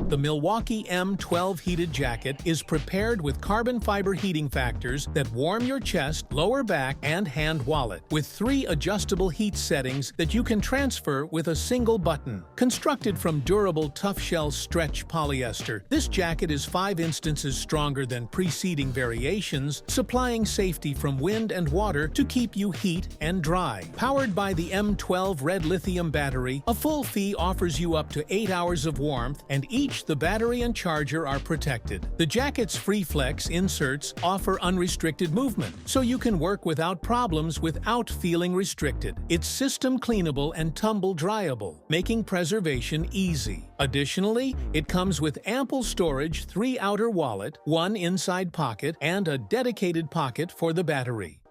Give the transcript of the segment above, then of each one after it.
The Milwaukee M12 heated jacket is prepared with carbon fiber heating factors that warm your chest, lower back, and hand wallet, with 3 adjustable heat settings that you can transfer with a single button. Constructed from durable tough shell stretch polyester, this jacket is 5 instances stronger than preceding variations, supplying safety from wind and water to keep you heat and dry. Powered by the M12 red lithium battery, a full fee offers you up to 8 hours of warmth, and each the battery and charger are protected. The jacket's FreeFlex inserts offer unrestricted movement, so you can work without problems without feeling restricted. It's system cleanable and tumble dryable, making preservation easy. Additionally, it comes with ample storage, 3 outer wallet, 1 inside pocket, and a dedicated pocket for the battery.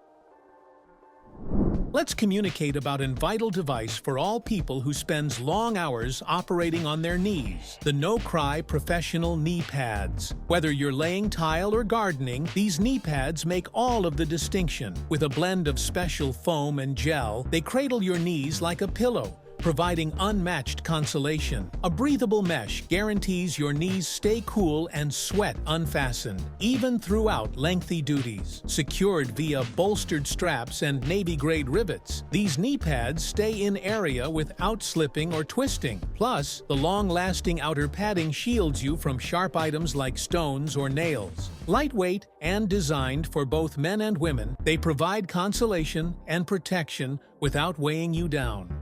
Let's communicate about a vital device for all people who spends long hours operating on their knees. The NoCry professional knee pads. Whether you're laying tile or gardening, these knee pads make all of the distinction. With a blend of special foam and gel, they cradle your knees like a pillow, providing unmatched consolation. A breathable mesh guarantees your knees stay cool and sweat unfastened, even throughout lengthy duties. Secured via bolstered straps and Navy-grade rivets, these knee pads stay in area without slipping or twisting. Plus, the long-lasting outer padding shields you from sharp items like stones or nails. Lightweight and designed for both men and women, they provide consolation and protection without weighing you down.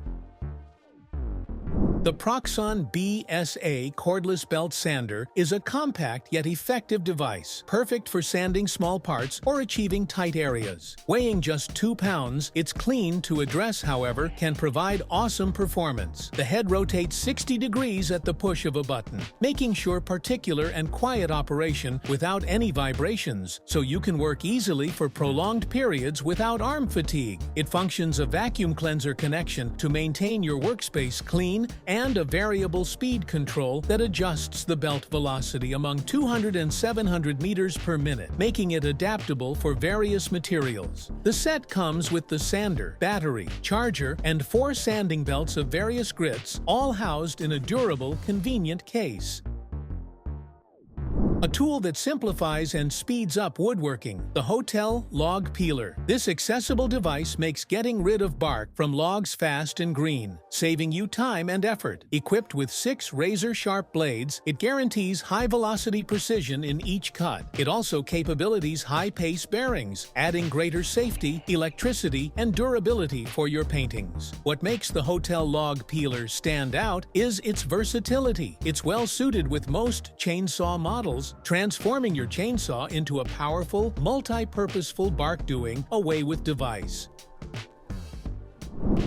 The Proxxon BSA cordless belt sander is a compact yet effective device, perfect for sanding small parts or achieving tight areas. Weighing just 2 pounds, it's clean to address, however, can provide awesome performance. The head rotates 60 degrees at the push of a button, making sure particular and quiet operation without any vibrations, so you can work easily for prolonged periods without arm fatigue. It functions a vacuum cleanser connection to maintain your workspace clean, and a variable speed control that adjusts the belt velocity among 200 and 700 meters per minute, making it adaptable for various materials. The set comes with the sander, battery, charger, and 4 sanding belts of various grits, all housed in a durable, convenient case. A tool that simplifies and speeds up woodworking, the Hotel Log Peeler. This accessible device makes getting rid of bark from logs fast and green, saving you time and effort. Equipped with 6 razor-sharp blades, it guarantees high-velocity precision in each cut. It also capabilities high-pace bearings, adding greater safety, electricity, and durability for your paintings. What makes the Hotel Log Peeler stand out is its versatility. It's well-suited with most chainsaw models, transforming your chainsaw into a powerful, multi-purposeful bark-doing, away-with device.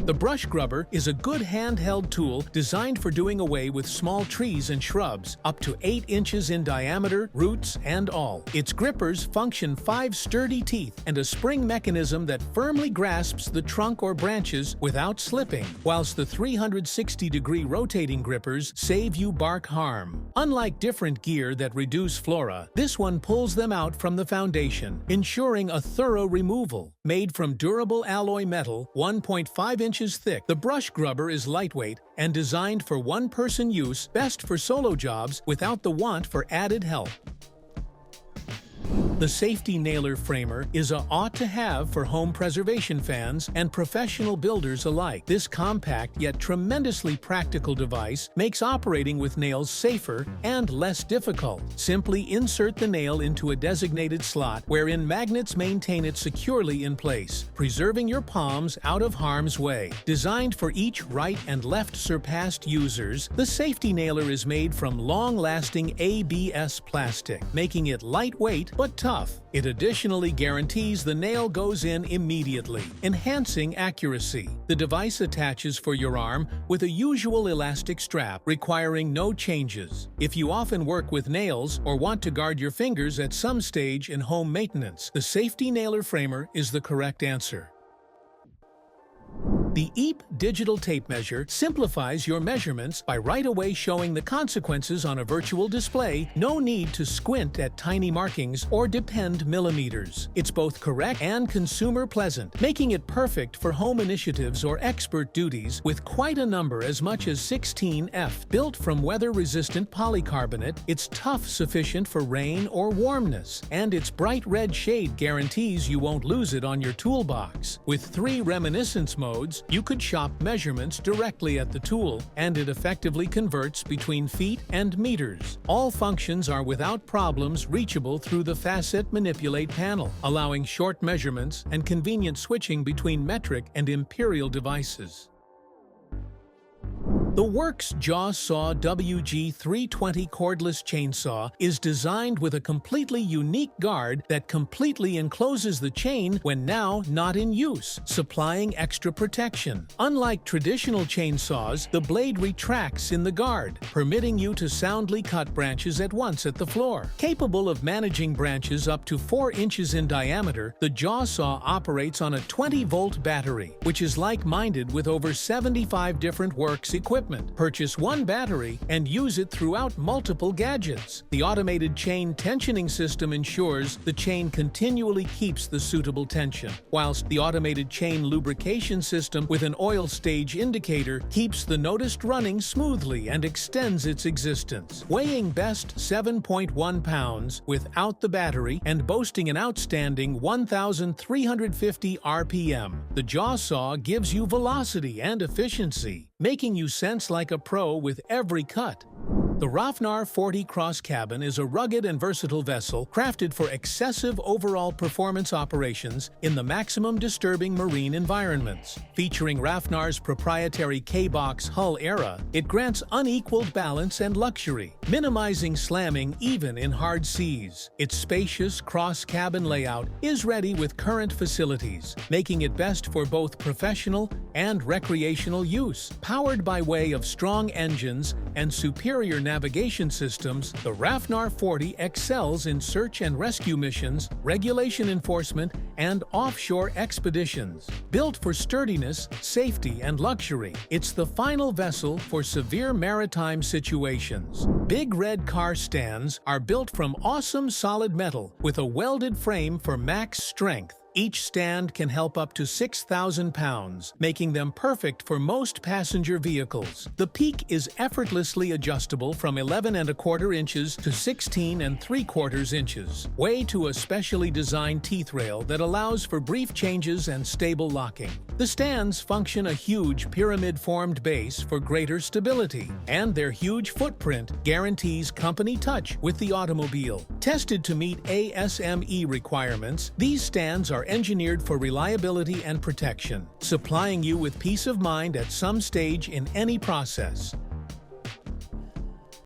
The brush grubber is a good handheld tool designed for doing away with small trees and shrubs, up to 8 inches in diameter, roots and all. Its grippers function 5 sturdy teeth and a spring mechanism that firmly grasps the trunk or branches without slipping, whilst the 360-degree rotating grippers save you bark harm. Unlike different gear that reduce flora, this one pulls them out from the foundation, ensuring a thorough removal. Made from durable alloy metal, 1.5 inches thick, the brush grubber is lightweight and designed for one-person use, best for solo jobs without the want for added help. The safety nailer framer is a ought-to-have for home preservation fans and professional builders alike. This compact yet tremendously practical device makes operating with nails safer and less difficult. Simply insert the nail into a designated slot wherein magnets maintain it securely in place, preserving your palms out of harm's way. Designed for each right and left surpassed users, the safety nailer is made from long-lasting ABS plastic, making it lightweight but tough. It additionally guarantees the nail goes in immediately, enhancing accuracy. The device attaches for your arm with a usual elastic strap, requiring no changes. If you often work with nails or want to guard your fingers at some stage in home maintenance, the safety nailer framer is the correct answer. The EEP digital tape measure simplifies your measurements by right away showing the consequences on a virtual display. No need to squint at tiny markings or depend millimeters. It's both correct and consumer pleasant, making it perfect for home initiatives or expert duties with quite a number as much as 16F. Built from weather-resistant polycarbonate, it's tough sufficient for rain or warmness, and its bright red shade guarantees you won't lose it on your toolbox. With 3 reminiscence modes, you could shop measurements directly at the tool, and it effectively converts between feet and meters. All functions are without problems reachable through the Facet Manipulate panel, allowing short measurements and convenient switching between metric and imperial devices. The Works Jaw Saww WG320 cordless chainsaw is designed with a completely unique guard that completely encloses the chain when now not in use, supplying extra protection. Unlike traditional chainsaws, the blade retracts in the guard, permitting you to soundly cut branches at once at the floor. Capable of managing branches up to 4 inches in diameter, the jaw saw operates on a 20-volt battery, which is like-minded with over 75 different Works equipment. Purchase one battery and use it throughout multiple gadgets. The automated chain tensioning system ensures the chain continually keeps the suitable tension, whilst the automated chain lubrication system with an oil stage indicator keeps the noticed running smoothly and extends its existence. Weighing best 7.1 pounds without the battery and boasting an outstanding 1,350 RPM, the jaw saw gives you velocity and efficiency, making you sense like a pro with every cut. The Rafnar 40 Cross Cabin is a rugged and versatile vessel crafted for excessive overall performance operations in the maximum disturbing marine environments. Featuring Rafnar's proprietary K-Box hull era, it grants unequaled balance and luxury, minimizing slamming even in hard seas. Its spacious cross-cabin layout is ready with current facilities, making it best for both professional and recreational use. Powered by way of strong engines and superior navigation systems, the Rafnar 40 excels in search and rescue missions, regulation enforcement, and offshore expeditions. Built for sturdiness, safety, and luxury, it's the final vessel for severe maritime situations. Big red car stands are built from awesome solid metal with a welded frame for max strength. Each stand can help up to 6,000 pounds, making them perfect for most passenger vehicles. The peak is effortlessly adjustable from 11¼ inches to 16¾ inches, way to a specially designed teeth rail that allows for brief changes and stable locking. The stands function a huge pyramid-formed base for greater stability, and their huge footprint guarantees company touch with the automobile. Tested to meet ASME requirements, these stands are engineered for reliability and protection, supplying you with peace of mind at some stage in any process.